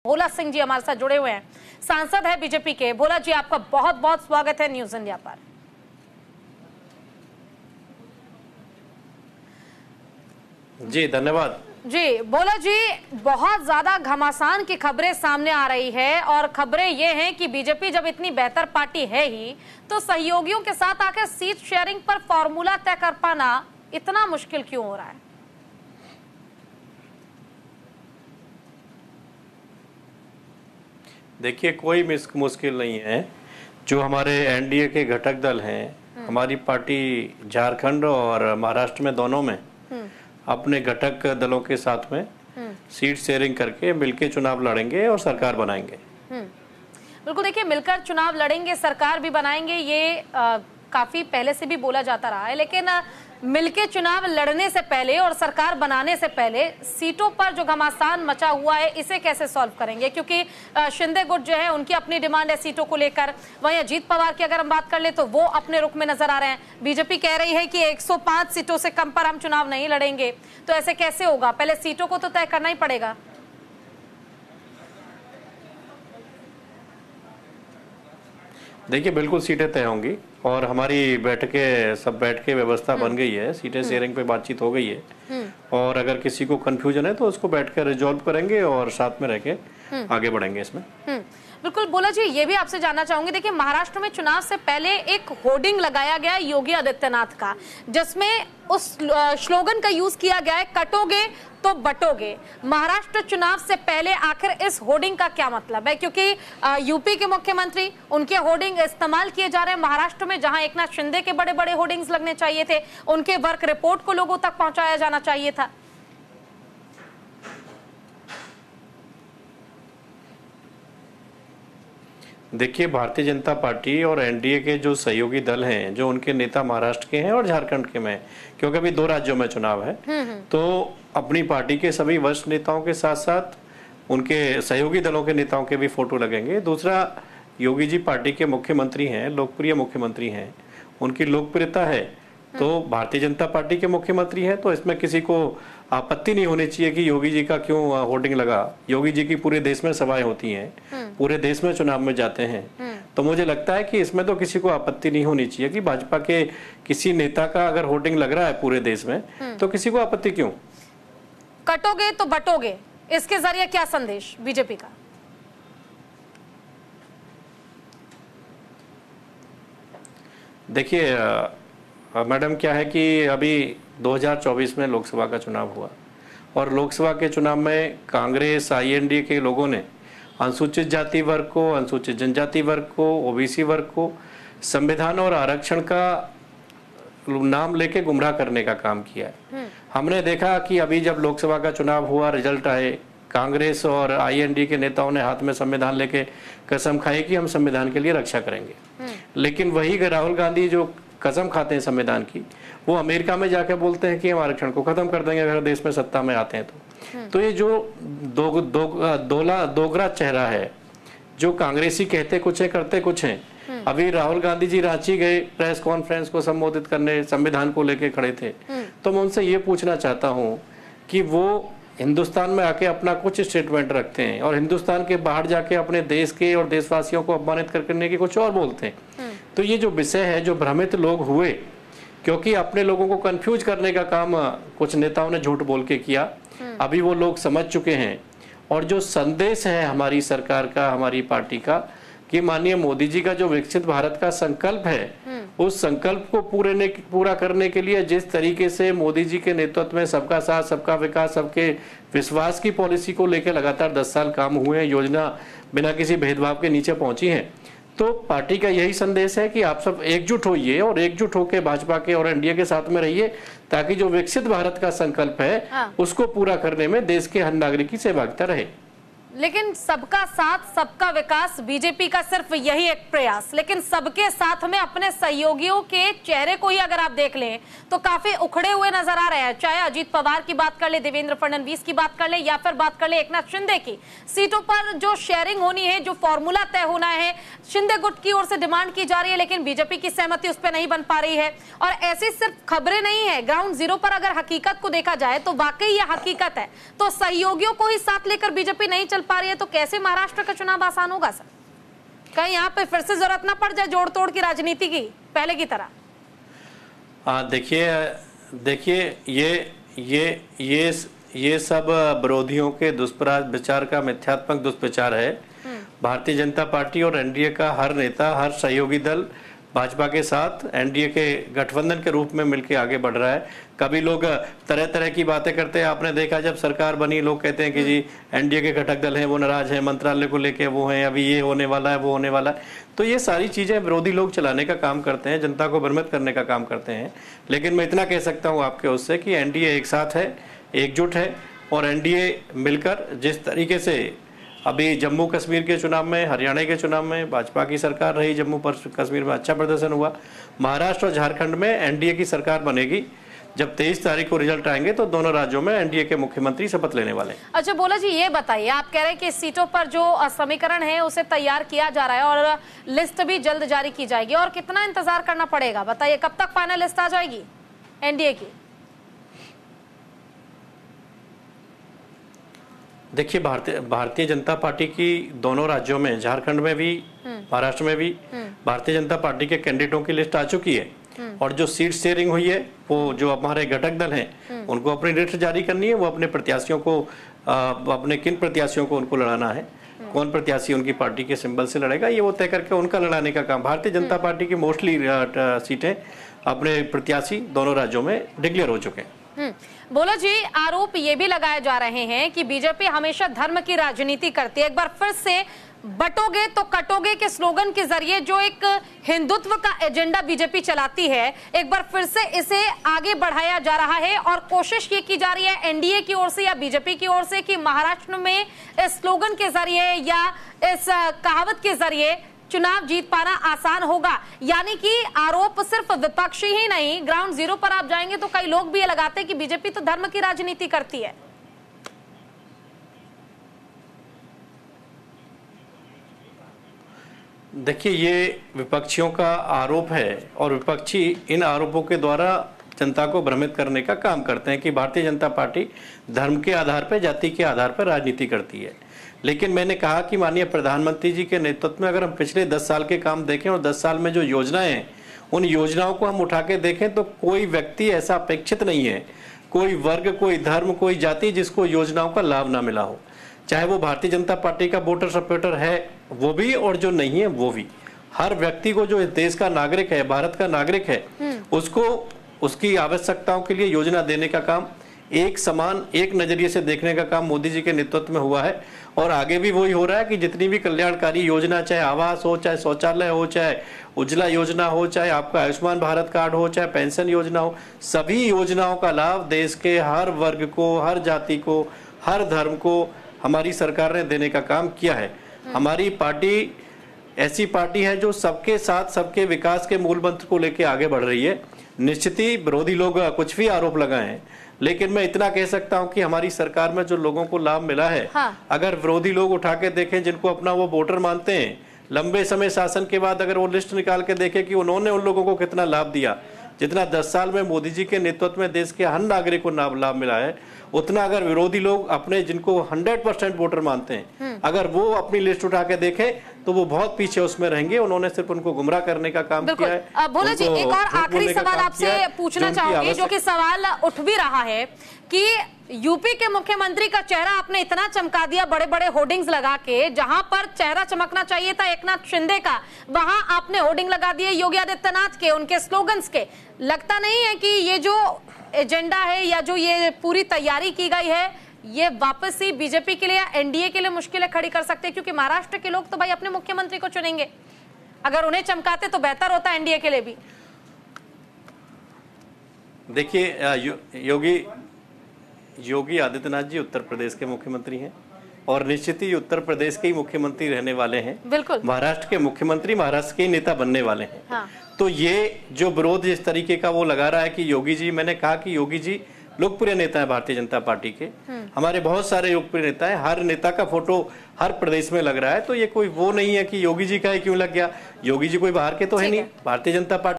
भोला सिंह जी हमारे साथ जुड़े हुए हैं, सांसद है बीजेपी के। भोला जी, आपका बहुत बहुत स्वागत है न्यूज इंडिया पर। जी धन्यवाद। जी भोला जी, बहुत ज्यादा घमासान की खबरें सामने आ रही है और खबरें ये हैं कि बीजेपी जब इतनी बेहतर पार्टी है ही तो सहयोगियों के साथ आकर सीट शेयरिंग पर फॉर्मूला तय कर पाना इतना मुश्किल क्यों हो रहा है? देखिए, कोई मुश्किल नहीं है। जो हमारे एनडीए के घटक दल हैं, हमारी पार्टी झारखंड और महाराष्ट्र में दोनों में अपने घटक दलों के साथ में सीट शेयरिंग करके मिलकर चुनाव लड़ेंगे और सरकार बनाएंगे। बिल्कुल, देखिए मिलकर चुनाव लड़ेंगे, सरकार भी बनाएंगे, ये काफी पहले से भी बोला जाता रहा है। लेकिन मिलके चुनाव लड़ने से पहले और सरकार बनाने से पहले सीटों पर जो घमासान मचा हुआ है इसे कैसे सॉल्व करेंगे? क्योंकि शिंदे गुट जो है उनकी अपनी डिमांड है सीटों को लेकर। वहीं अजीत पवार की अगर हम बात कर ले तो वो अपने रुख में नजर आ रहे हैं। बीजेपी कह रही है कि 105 सीटों से कम पर हम चुनाव नहीं लड़ेंगे। तो ऐसे कैसे होगा? पहले सीटों को तो तय करना ही पड़ेगा। देखिए, बिल्कुल सीटें तय होंगी और हमारी सब बैठ के व्यवस्था बन गई है। सीटें शेयरिंग पे बातचीत हो गई है और अगर किसी को कंफ्यूजन है तो उसको बैठ कर रिजॉल्व करेंगे और साथ में रह के आगे बढ़ेंगे इसमें। बिल्कुल। भोला जी, ये भी आपसे जानना चाहूंगी, देखिए महाराष्ट्र में चुनाव से पहले एक होर्डिंग लगाया गया योगी आदित्यनाथ का, जिसमें उस स्लोगन का यूज किया गया है, कटोगे तो बटोगे। महाराष्ट्र चुनाव से पहले आखिर इस होर्डिंग का क्या मतलब है? क्योंकि यूपी के मुख्यमंत्री, उनके होर्डिंग इस्तेमाल किए जा रहे हैं महाराष्ट्र में, जहां एकनाथ शिंदे के बड़े बड़े होर्डिंग्स लगने चाहिए थे, उनके वर्क रिपोर्ट को लोगों तक पहुंचाया जाना चाहिए था। देखिए, भारतीय जनता पार्टी और एनडीए के जो सहयोगी दल हैं, जो उनके नेता महाराष्ट्र के हैं और झारखंड के में, क्योंकि अभी 2 राज्यों में चुनाव है, तो अपनी पार्टी के सभी वरिष्ठ नेताओं के साथ साथ उनके सहयोगी दलों के नेताओं के भी फोटो लगेंगे। दूसरा, योगी जी पार्टी के मुख्यमंत्री हैं, लोकप्रिय मुख्यमंत्री हैं, उनकी लोकप्रियता है, तो भारतीय जनता पार्टी के मुख्यमंत्री हैं, तो इसमें किसी को आपत्ति नहीं होनी चाहिए कि योगी जी का क्यों होर्डिंग लगा। योगी जी की पूरे देश में सभाएं होती हैं, पूरे देश में चुनाव में जाते हैं, तो मुझे लगता है कि इसमें तो किसी को आपत्ति नहीं होनी चाहिए कि भाजपा के किसी नेता का अगर होर्डिंग लग रहा है पूरे देश में, तो किसी को आपत्ति क्यों? कटोगे तो बटोगे, इसके जरिए क्या संदेश बीजेपी का? देखिए मैडम, क्या है कि अभी 2024 में लोकसभा का चुनाव हुआ और लोकसभा के चुनाव में कांग्रेस आईएनडीए के लोगों ने अनुसूचित जाति वर्ग को, अनुसूचित जनजाति वर्ग को, ओबीसी वर्ग को संविधान और आरक्षण का नाम लेके गुमराह करने का काम किया है। हमने देखा कि अभी जब लोकसभा का चुनाव हुआ, रिजल्ट आए, कांग्रेस और आईएनडीए के नेताओं ने हाथ में संविधान लेके कसम खाई कि हम संविधान के लिए रक्षा करेंगे। लेकिन वही राहुल गांधी जो कसम खाते हैं संविधान की, वो अमेरिका में जाके बोलते हैं कि हम आरक्षण को खत्म कर देंगे अगर देश में सत्ता में आते हैं तो ये जो दोगला चेहरा है, जो कांग्रेसी कहते कुछ है करते कुछ हैं। अभी राहुल गांधी जी रांची गए प्रेस कॉन्फ्रेंस को संबोधित करने, संविधान को लेके खड़े थे, तो मैं उनसे ये पूछना चाहता हूँ कि वो हिंदुस्तान में आके अपना कुछ स्टेटमेंट रखते हैं और हिंदुस्तान के बाहर जाके अपने देश के और देशवासियों को अपमानित करने की कुछ और बोलते हैं। तो ये जो विषय है, जो भ्रमित लोग हुए, क्योंकि अपने लोगों को कंफ्यूज करने का काम कुछ नेताओं ने झूठ बोल के किया, अभी वो लोग समझ चुके हैं। और जो संदेश है हमारी सरकार का, हमारी पार्टी का, कि माननीय मोदी जी का जो विकसित भारत का संकल्प है, उस संकल्प को पूरा करने के लिए जिस तरीके से मोदी जी के नेतृत्व में सबका साथ सबका विकास, सबके विश्वास की पॉलिसी को लेकर लगातार 10 साल काम हुए हैं, योजना बिना किसी भेदभाव के नीचे पहुंची है, तो पार्टी का यही संदेश है कि आप सब एकजुट होइए और एकजुट होकर भाजपा के और एनडीए के साथ में रहिए, ताकि जो विकसित भारत का संकल्प है उसको पूरा करने में देश के हर नागरिक की सहभागिता रहे। लेकिन सबका साथ सबका विकास बीजेपी का सिर्फ यही एक प्रयास, लेकिन सबके साथ में अपने सहयोगियों के चेहरे को ही अगर आप देख लें तो काफी उखड़े हुए नजर आ रहे हैं। चाहे अजीत पवार की बात कर ले, देवेंद्र फडणवीस की बात कर ले, या फिर बात कर ले एकनाथ शिंदे की। सीटों पर जो शेयरिंग होनी है, जो फॉर्मूला तय होना है, शिंदे गुट की ओर से डिमांड की जा रही है, लेकिन बीजेपी की सहमति उस पर नहीं बन पा रही है। और ऐसी सिर्फ खबरें नहीं है, ग्राउंड जीरो पर अगर हकीकत को देखा जाए तो वाकई यह हकीकत है। तो सहयोगियों को ही साथ लेकर बीजेपी नहीं चल पा रही है, तो कैसे महाराष्ट्र का चुनाव आसान होगा सर? कहीं यहाँ पे फिर से जरूरत ना पड़ जाए जोड़ तोड़ की राजनीति की पहले की तरह? देखिए ये सब विरोधियों के दुष्प्रचार का मिथ्यात्मक दुष्प्रचार है। भारतीय जनता पार्टी और एनडीए का हर नेता, हर सहयोगी दल भाजपा के साथ एनडीए के गठबंधन के रूप में मिलकर आगे बढ़ रहा है। कभी लोग तरह तरह की बातें करते हैं। आपने देखा जब सरकार बनी, लोग कहते हैं कि जी एनडीए के घटक दल हैं वो नाराज हैं, मंत्रालय को लेके वो हैं, अभी ये होने वाला है, वो होने वाला है। तो ये सारी चीजें विरोधी लोग चलाने का काम करते हैं, जनता को भ्रमित करने का काम करते हैं। लेकिन मैं इतना कह सकता हूँ आपके उससे कि एनडीए एक साथ है, एकजुट है, और एनडीए मिलकर जिस तरीके से अभी जम्मू कश्मीर के चुनाव में, हरियाणा के चुनाव में भाजपा की सरकार रही, जम्मू कश्मीर में अच्छा प्रदर्शन हुआ, महाराष्ट्र और झारखंड में एनडीए की सरकार बनेगी। जब 23 तारीख को रिजल्ट आएंगे तो दोनों राज्यों में एनडीए के मुख्यमंत्री शपथ लेने वाले। अच्छा भोला जी, ये बताइए, आप कह रहे हैं कि इस सीटों पर जो समीकरण है उसे तैयार किया जा रहा है और लिस्ट भी जल्द जारी की जाएगी, और कितना इंतजार करना पड़ेगा? बताइए कब तक फाइनल लिस्ट आ जाएगी एनडीए की? देखिए, भारतीय जनता पार्टी की दोनों राज्यों में, झारखंड में भी, महाराष्ट्र में भी भारतीय जनता पार्टी के कैंडिडेटों की लिस्ट आ चुकी है। और जो सीट शेयरिंग हुई है, वो जो हमारे घटक दल हैं उनको अपनी लिस्ट जारी करनी है। वो अपने प्रत्याशियों को, अपने किन प्रत्याशियों को उनको लड़ाना है, कौन प्रत्याशी उनकी पार्टी के सिंबल से लड़ेगा, ये वो तय करके उनका लड़ाने का काम। भारतीय जनता पार्टी की मोस्टली सीटें अपने प्रत्याशी दोनों राज्यों में डिक्लेयर हो चुके हैं। बोला जी, आरोप ये भी लगाए जा रहे हैं कि बीजेपी हमेशा धर्म की राजनीति करती है। एक बार फिर से बटोगे तो कटोगे के स्लोगन के जरिए जो एक हिंदुत्व का एजेंडा बीजेपी चलाती है, एक बार फिर से इसे आगे बढ़ाया जा रहा है और कोशिश ये की जा रही है एनडीए की ओर से या बीजेपी की ओर से कि महाराष्ट्र में इस स्लोगन के जरिए या इस कहावत के जरिए चुनाव जीत पाना आसान होगा। यानी कि आरोप सिर्फ विपक्षी ही नहीं, ग्राउंड जीरो पर आप जाएंगे तो कई लोग भी ये लगाते हैं कि बीजेपी तो धर्म की राजनीति करती है। देखिए, ये विपक्षियों का आरोप है और विपक्षी इन आरोपों के द्वारा जनता को भ्रमित करने का काम करते हैं कि भारतीय जनता पार्टी धर्म के आधार पर, जाति के आधार पर राजनीति करती है। लेकिन मैंने कहा कि माननीय प्रधानमंत्री जी के नेतृत्व में अगर हम पिछले 10 साल के काम देखें और 10 साल में जो योजनाएं हैं, उन योजनाओं को हम उठा के देखें तो कोई व्यक्ति ऐसा अपेक्षित नहीं है, कोई वर्ग, कोई धर्म, कोई जाति जिसको योजनाओं का लाभ ना मिला हो। चाहे वो भारतीय जनता पार्टी का वोटर सपोर्टर है वो भी, और जो नहीं है वो भी। हर व्यक्ति को, जो इस देश का नागरिक है, भारत का नागरिक है, उसको उसकी आवश्यकताओं के लिए योजना देने का काम, एक समान, एक नजरिए से देखने का काम मोदी जी के नेतृत्व में हुआ है। और आगे भी वही हो रहा है कि जितनी भी कल्याणकारी योजना, चाहे आवास हो, चाहे शौचालय हो, चाहे उज्ज्वला योजना हो, चाहे आपका आयुष्मान भारत कार्ड हो, चाहे पेंशन योजना हो, सभी योजनाओं का लाभ देश के हर वर्ग को, हर जाति को, हर धर्म को हमारी सरकार ने देने का काम किया है। हमारी पार्टी ऐसी पार्टी है जो सबके साथ, सबके विकास के मूल मंत्र को लेकर आगे बढ़ रही है। निश्चित ही विरोधी लोग कुछ भी आरोप लगाए हैं, लेकिन मैं इतना कह सकता हूं कि हमारी सरकार में जो लोगों को लाभ मिला है, अगर विरोधी लोग उठा के देखें, जिनको अपना वो वोटर मानते हैं, लंबे समय शासन के बाद अगर वो लिस्ट निकाल के देखें कि उन्होंने उन लोगों को कितना लाभ दिया, जितना 10 साल में मोदी जी के नेतृत्व में देश के हर नागरिक को लाभ मिला है, उतना अगर विरोधी लोग अपने, जिनको 100% वोटर मानते हैं, अगर वो अपनी लिस्ट उठा के देखें तो वो बहुत पीछे उसमें रहेंगे। उन्होंने सिर्फ उनको गुमराह करने का काम किया है। भोला जी, एक और आखिरी सवाल आपसे पूछना चाहूंगी, जो कि सवाल उठ भी रहा है कि यूपी के मुख्यमंत्री का चेहरा आपने इतना चमका दिया बड़े बड़े होर्डिंग्स लगा के, जहां पर चेहरा चमकना चाहिए था एकनाथ शिंदे का, वहां आपने होर्डिंग लगा दिए योगी आदित्यनाथ के, उनके स्लोगन्स के। लगता नहीं है कि ये जो एजेंडा है या जो ये पूरी तैयारी की गई है, ये वापस ही बीजेपी के लिए या एनडीए के लिए मुश्किलें खड़ी कर सकते हैं? क्योंकि महाराष्ट्र के लोग तो भाई अपने मुख्यमंत्री को चुनेंगे, अगर उन्हें चमकाते तो बेहतर होता एनडीए के लिए भी। देखिए, योगी आदित्यनाथ जी उत्तर प्रदेश के मुख्यमंत्री हैं और निश्चित ही उत्तर प्रदेश के ही मुख्यमंत्री रहने वाले हैं। बिल्कुल। महाराष्ट्र के मुख्यमंत्री महाराष्ट्र के नेता बनने वाले हैं। हाँ। तो ये जो विरोध जिस तरीके का वो लगा रहा है कि योगी जी, मैंने कहा कि योगी जी लोकप्रिय नेता है भारतीय जनता पार्टी के, हमारे बहुत सारे लोकप्रिय नेता हैं, हर नेता का फोटो हर प्रदेश में लग रहा है। तो ये कोई वो नहीं है कि योगी जी का ही क्यों लग गया, योगी जी कोई बाहर के तो है नहीं, भारतीय जनता पार्टी